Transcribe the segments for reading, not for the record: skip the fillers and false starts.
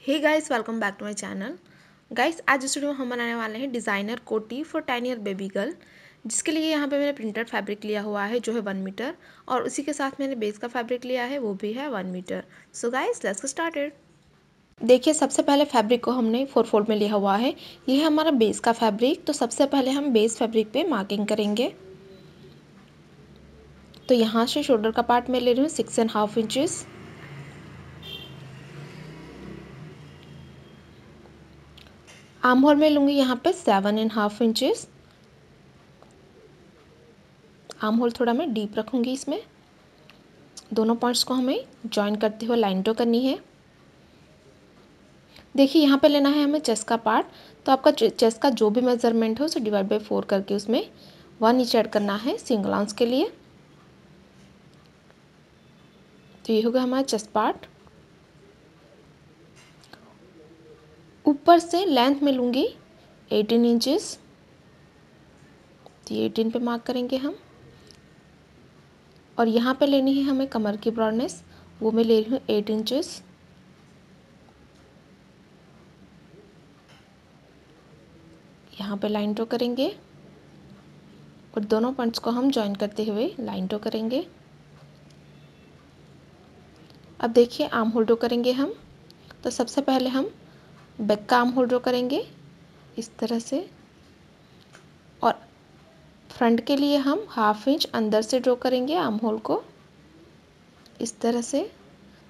Hey guys, welcome back to my channel. Guys, आज इस video में हम बनाने वाले हैं डिज़ाइनर कोटी फॉर 10 ईयर बेबी गर्ल, जिसके लिए यहाँ पे मैंने प्रिंटेड फैब्रिक लिया हुआ है जो है 1 मीटर, और उसी के साथ मैंने बेस का फैब्रिक लिया है वो भी है 1 meter. So guys, let's get started. देखिए, सबसे पहले फैब्रिक को हमने 4 फोल्ड में लिया हुआ है। ये है हमारा बेस का फैब्रिक। तो सबसे पहले हम बेस फैब्रिक पे मार्किंग करेंगे। तो यहाँ से शोल्डर का पार्ट मैं ले रही हूँ 6.5 इंचेस। आर्म होल में लूँगी यहाँ पे 7.5 इंचेस। आर्म होल थोड़ा मैं डीप रखूँगी। इसमें दोनों पॉइंट्स को हमें जॉइन करते हुए लाइन ड्रॉ करनी है। देखिए, यहाँ पे लेना है हमें चेस्ट का पार्ट। तो आपका चेस्ट का जो भी मेजरमेंट है उसे डिवाइड बाय 4 करके उसमें 1 इंच ऐड करना है सिंगल आर्म्स के लिए। तो ये होगा हमारा चेस्ट पार्ट। ऊपर से लेंथ में लूँगी 18 इंचेस। तो ये 18 पे मार्क करेंगे हम। और यहाँ पे लेनी है हमें कमर की ब्रॉडनेस, वो मैं ले रही हूँ 8 इंचेस। यहाँ पे लाइन ड्रॉ करेंगे और दोनों पॉइंट्स को हम जॉइन करते हुए लाइन ड्रॉ करेंगे। अब देखिए, आर्म होल ड्रॉ करेंगे हम। तो सबसे पहले हम बैक का आर्म होल ड्रॉ करेंगे इस तरह से, और फ्रंट के लिए हम 1/2 इंच अंदर से ड्रॉ करेंगे आर्म होल को इस तरह से।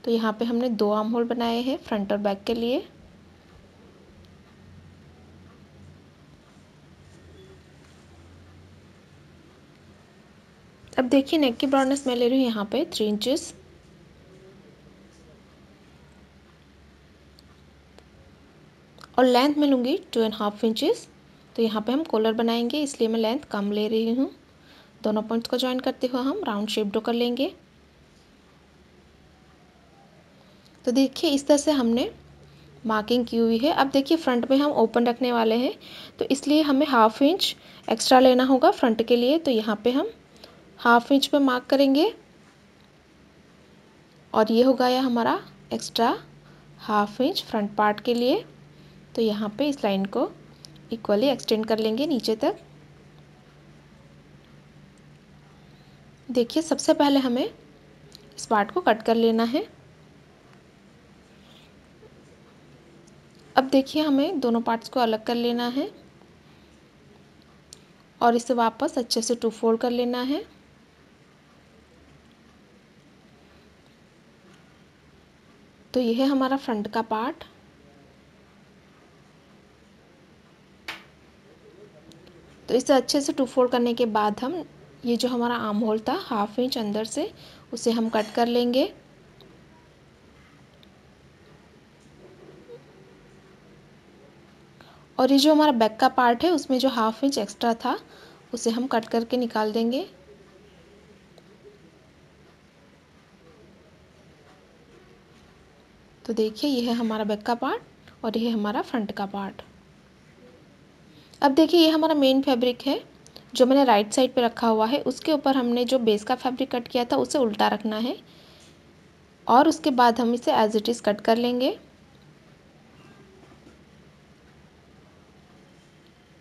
तो यहाँ पे हमने 2 आर्म होल बनाए हैं फ्रंट और बैक के लिए। अब देखिए, नेक की ब्रॉडनेस मैं ले रही हूँ यहाँ पे 3 इंचेस। और लेंथ में लूँगी 2.5 इंचेस। तो यहाँ पे हम कॉलर बनाएंगे, इसलिए मैं लेंथ कम ले रही हूँ। दोनों पॉइंट्स को जॉइन करते हुए हम राउंड शेप ड्रॉ कर लेंगे। तो देखिए, इस तरह से हमने मार्किंग की हुई है। अब देखिए, फ्रंट में हम ओपन रखने वाले हैं, तो इसलिए हमें 1/2 इंच एक्स्ट्रा लेना होगा फ्रंट के लिए। तो यहाँ पे हम 1/2 इंच पे मार्क करेंगे, और ये हो गया हमारा एक्स्ट्रा 1/2 इंच फ्रंट पार्ट के लिए। तो यहाँ पे इस लाइन को इक्वली एक्सटेंड कर लेंगे नीचे तक। देखिए, सबसे पहले हमें इस पार्ट को कट कर लेना है। अब देखिए, हमें दोनों पार्ट्स को अलग कर लेना है और इसे वापस अच्छे से 2 फोल्ड कर लेना है। तो यह है हमारा फ्रंट का पार्ट। तो इसे अच्छे से 2 फोल्ड करने के बाद हम ये जो हमारा आर्म होल था 1/2 इंच अंदर से, उसे हम कट कर लेंगे। और ये जो हमारा बैक का पार्ट है उसमें जो 1/2 इंच एक्स्ट्रा था उसे हम कट करके निकाल देंगे। तो देखिए, यह है हमारा बैक का पार्ट और यह है हमारा फ्रंट का पार्ट। अब देखिए, ये हमारा मेन फैब्रिक है जो मैंने राइट साइड पे रखा हुआ है। उसके ऊपर हमने जो बेस का फैब्रिक कट किया था उसे उल्टा रखना है, और उसके बाद हम इसे एज इट इज़ कट कर लेंगे।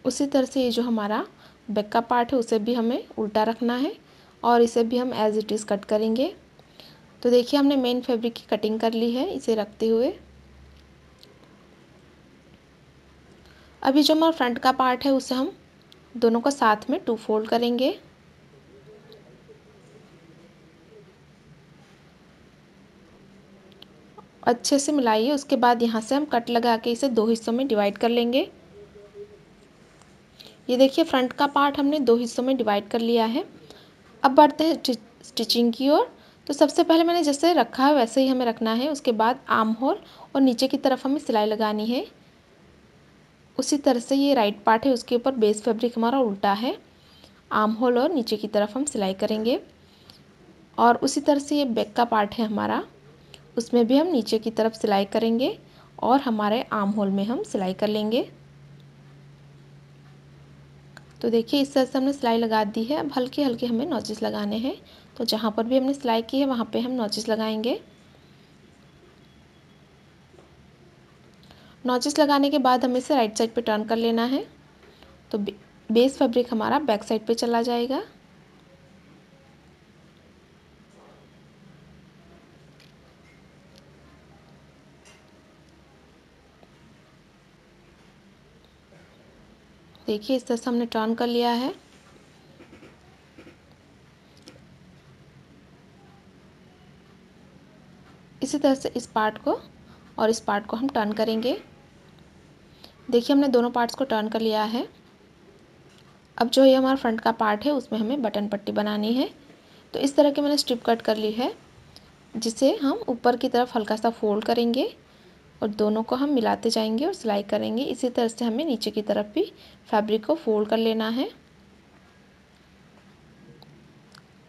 उसी तरह से ये जो हमारा बैक का पार्ट है उसे भी हमें उल्टा रखना है, और इसे भी हम एज इट इज़ कट करेंगे। तो देखिए, हमने मेन फैब्रिक की कटिंग कर ली है इसे रखते हुए। अभी जो हमारा फ्रंट का पार्ट है उसे हम दोनों को साथ में 2 फोल्ड करेंगे। अच्छे से मिलाइए। उसके बाद यहाँ से हम कट लगा के इसे 2 हिस्सों में डिवाइड कर लेंगे। ये देखिए, फ्रंट का पार्ट हमने 2 हिस्सों में डिवाइड कर लिया है। अब बढ़ते हैं स्टिचिंग की ओर। तो सबसे पहले मैंने जैसे रखा है वैसे ही हमें रखना है। उसके बाद आर्म होल और नीचे की तरफ हमें सिलाई लगानी है। उसी तरह से ये राइट पार्ट है, उसके ऊपर बेस फैब्रिक हमारा उल्टा है। आर्म होल और नीचे की तरफ हम सिलाई करेंगे, और उसी तरह से ये बैक का पार्ट है हमारा, उसमें भी हम नीचे की तरफ सिलाई करेंगे और हमारे आर्म होल में हम सिलाई कर लेंगे। तो देखिए, इस तरह से हमने सिलाई लगा दी है। अब हल्के हल्के हमें नॉचेस लगाने हैं। तो जहाँ पर भी हमने सिलाई की है वहाँ पे हम नॉचेस लगाएंगे। नॉचेस लगाने के बाद हमें इसे राइट साइड पे टर्न कर लेना है, तो बेस फैब्रिक हमारा बैक साइड पे चला जाएगा। देखिए इस तरह से हमने टर्न कर लिया है। इसी तरह से इस पार्ट को और इस पार्ट को हम टर्न करेंगे। देखिए हमने दोनों पार्ट्स को टर्न कर लिया है। अब जो ये हमारा फ्रंट का पार्ट है उसमें हमें बटन पट्टी बनानी है। तो इस तरह की मैंने स्ट्रिप कट कर ली है, जिसे हम ऊपर की तरफ हल्का सा फोल्ड करेंगे और दोनों को हम मिलाते जाएंगे और सिलाई करेंगे। इसी तरह से हमें नीचे की तरफ भी फैब्रिक को फोल्ड कर लेना है।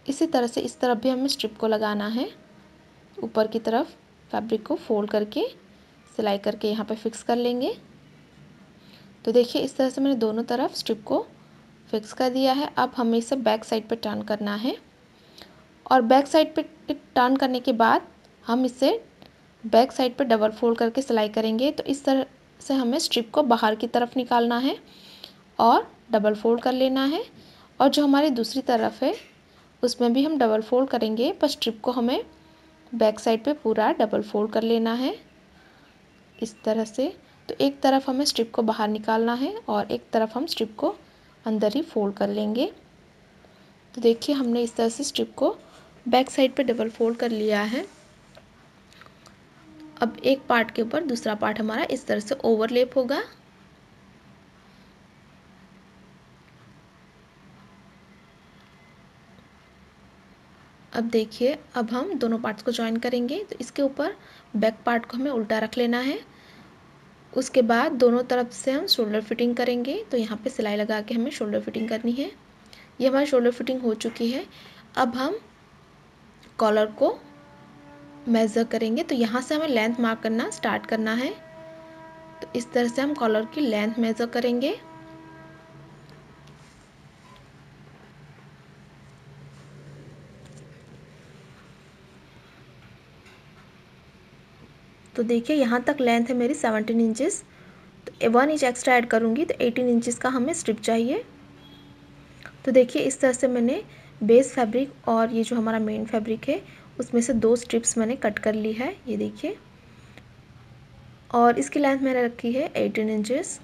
इसी तरह से इस तरफ भी हमें स्ट्रिप को लगाना है। ऊपर की तरफ फैब्रिक को फोल्ड करके सिलाई करके यहाँ पे फिक्स कर लेंगे। तो देखिए इस तरह से मैंने दोनों तरफ स्ट्रिप को फिक्स कर दिया है। अब हमें इसे बैक साइड पे टर्न करना है और बैक साइड पे टर्न करने के बाद हम इसे बैक साइड पे डबल फोल्ड करके सिलाई करेंगे। तो इस तरह से हमें स्ट्रिप को बाहर की तरफ निकालना है और डबल फोल्ड कर लेना है। और जो हमारी दूसरी तरफ है उसमें भी हम डबल फोल्ड करेंगे, पर स्ट्रिप को हमें बैक साइड पे पूरा डबल फोल्ड कर लेना है इस तरह से। तो एक तरफ हमें स्ट्रिप को बाहर निकालना है और एक तरफ हम स्ट्रिप को अंदर ही फोल्ड कर लेंगे। तो देखिए हमने इस तरह से स्ट्रिप को बैक साइड पे डबल फोल्ड कर लिया है। अब एक पार्ट के ऊपर दूसरा पार्ट हमारा इस तरह से ओवरलैप होगा। अब देखिए अब हम दोनों पार्ट्स को ज्वाइन करेंगे। तो इसके ऊपर बैक पार्ट को हमें उल्टा रख लेना है। उसके बाद दोनों तरफ से हम शोल्डर फिटिंग करेंगे। तो यहाँ पे सिलाई लगा के हमें शोल्डर फिटिंग करनी है। ये हमारी शोल्डर फिटिंग हो चुकी है। अब हम कॉलर को मेज़र करेंगे। तो यहाँ से हमें लेंथ मार्क करना स्टार्ट करना है। तो इस तरह से हम कॉलर की लेंथ मेज़र करेंगे। तो देखिए यहाँ तक लेंथ है मेरी 17 इंचेस। तो 1 इंच एक्स्ट्रा ऐड करूँगी तो 18 इंचेस का हमें स्ट्रिप चाहिए। तो देखिए इस तरह से मैंने बेस फैब्रिक और ये जो हमारा मेन फैब्रिक है उसमें से 2 स्ट्रिप्स मैंने कट कर ली है, ये देखिए। और इसकी लेंथ मैंने रखी है 18 इंचेस।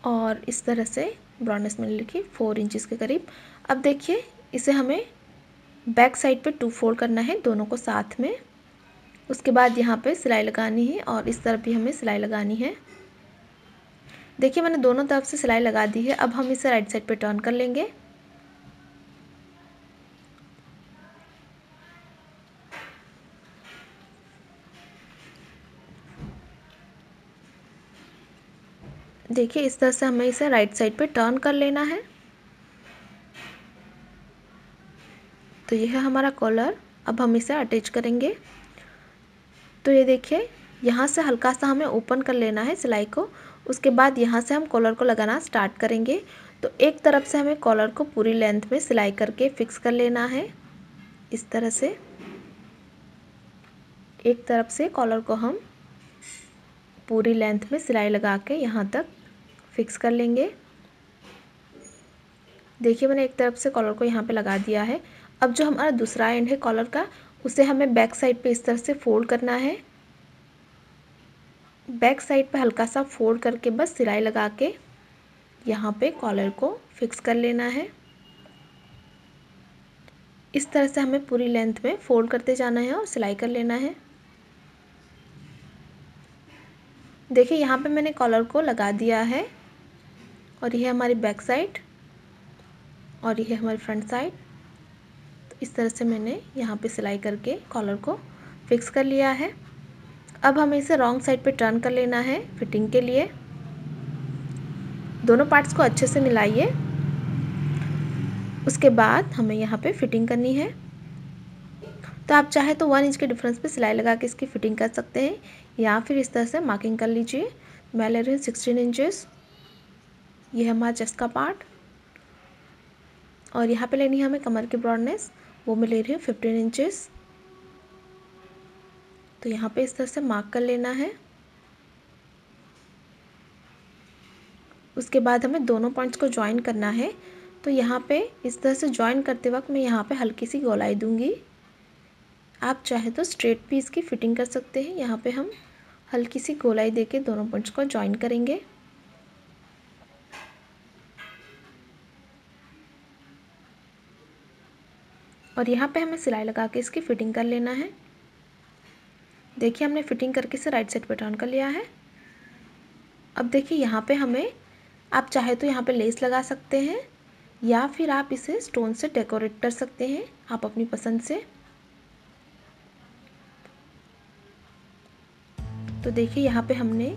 और इस तरह से ब्रॉडनेस मैंने लिखी 4 इंचेस के करीब। अब देखिए इसे हमें बैक साइड पे 2 फोल्ड करना है दोनों को साथ में। उसके बाद यहाँ पे सिलाई लगानी है और इस तरफ भी हमें सिलाई लगानी है। देखिए मैंने दोनों तरफ से सिलाई लगा दी है। अब हम इसे राइट साइड पे टर्न कर लेंगे। देखिए इस तरह से हमें इसे राइट साइड पे टर्न कर लेना है। तो यह है हमारा कॉलर। अब हम इसे अटैच करेंगे। तो ये देखिए यहाँ से हल्का सा हमें ओपन कर लेना है सिलाई को। उसके बाद यहाँ से हम कॉलर को लगाना स्टार्ट करेंगे। तो एक तरफ से हमें कॉलर को पूरी लेंथ में सिलाई करके फिक्स कर लेना है इस तरह से। एक तरफ से कॉलर को हम पूरी लेंथ में सिलाई लगा के यहाँ तक फिक्स कर लेंगे। देखिए मैंने एक तरफ से कॉलर को यहाँ पे लगा दिया है। अब जो हमारा दूसरा एंड है कॉलर का उसे हमें बैक साइड पे इस तरह से फोल्ड करना है। बैक साइड पे हल्का सा फोल्ड करके बस सिलाई लगा के यहाँ पे कॉलर को फिक्स कर लेना है। इस तरह से हमें पूरी लेंथ में फोल्ड करते जाना है और सिलाई कर लेना है। देखिए यहाँ पे मैंने कॉलर को लगा दिया है और यह हमारी बैक साइड और यह हमारी फ्रंट साइड। तो इस तरह से मैंने यहाँ पे सिलाई करके कॉलर को फिक्स कर लिया है। अब हमें इसे रॉन्ग साइड पे टर्न कर लेना है फिटिंग के लिए। दोनों पार्ट्स को अच्छे से मिलाइए। उसके बाद हमें यहाँ पे फिटिंग करनी है। तो आप चाहे तो 1 इंच के डिफरेंस पे सिलाई लगा के इसकी फिटिंग कर सकते हैं या फिर इस तरह से मार्किंग कर लीजिए। मैं ले रही हूँ 16 इंचेस। ये है हमारा चेस्ट का पार्ट और यहाँ पे लेनी है हमें कमर की ब्रॉडनेस, वो मैं ले रही हूँ 15 इंचेस। तो यहाँ पे इस तरह से मार्क कर लेना है। उसके बाद हमें दोनों पॉइंट्स को ज्वाइन करना है। तो यहाँ पे इस तरह से ज्वाइन करते वक्त मैं यहाँ पे हल्की सी गोलाई दूंगी। आप चाहे तो स्ट्रेट भी इसकी फिटिंग कर सकते हैं। यहाँ पे हम हल्की सी गोलाई देके दोनों पॉइंट्स को ज्वाइन करेंगे। और यहाँ पे हमें सिलाई लगा के इसकी फिटिंग कर लेना है। देखिए हमने फिटिंग करके इसे राइट साइड पे टर्न कर लिया है। अब देखिए यहाँ पे हमें, आप चाहे तो यहाँ पे लेस लगा सकते हैं या फिर आप इसे स्टोन से डेकोरेट कर सकते हैं, आप अपनी पसंद से। तो देखिए यहाँ पे हमने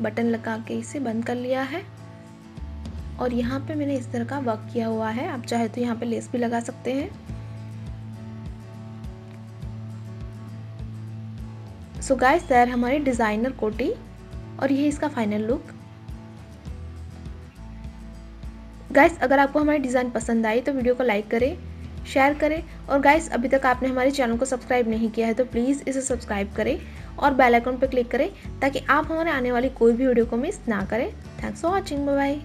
बटन लगा के इसे बंद कर लिया है और यहाँ पे मैंने इस तरह का वर्क किया हुआ है। आप चाहे तो यहाँ पे लेस भी लगा सकते हैं। सो गाइस, दैट हमारी डिज़ाइनर कोटी और ये इसका फाइनल लुक। गाइस, अगर आपको हमारी डिज़ाइन पसंद आई तो वीडियो को लाइक करें, शेयर करें और गाइस अभी तक आपने हमारे चैनल को सब्सक्राइब नहीं किया है तो प्लीज़ इसे सब्सक्राइब करें और बेल आइकन पर क्लिक करें ताकि आप हमारे आने वाली कोई भी वीडियो को मिस ना करें। Thanks for watching, bye bye.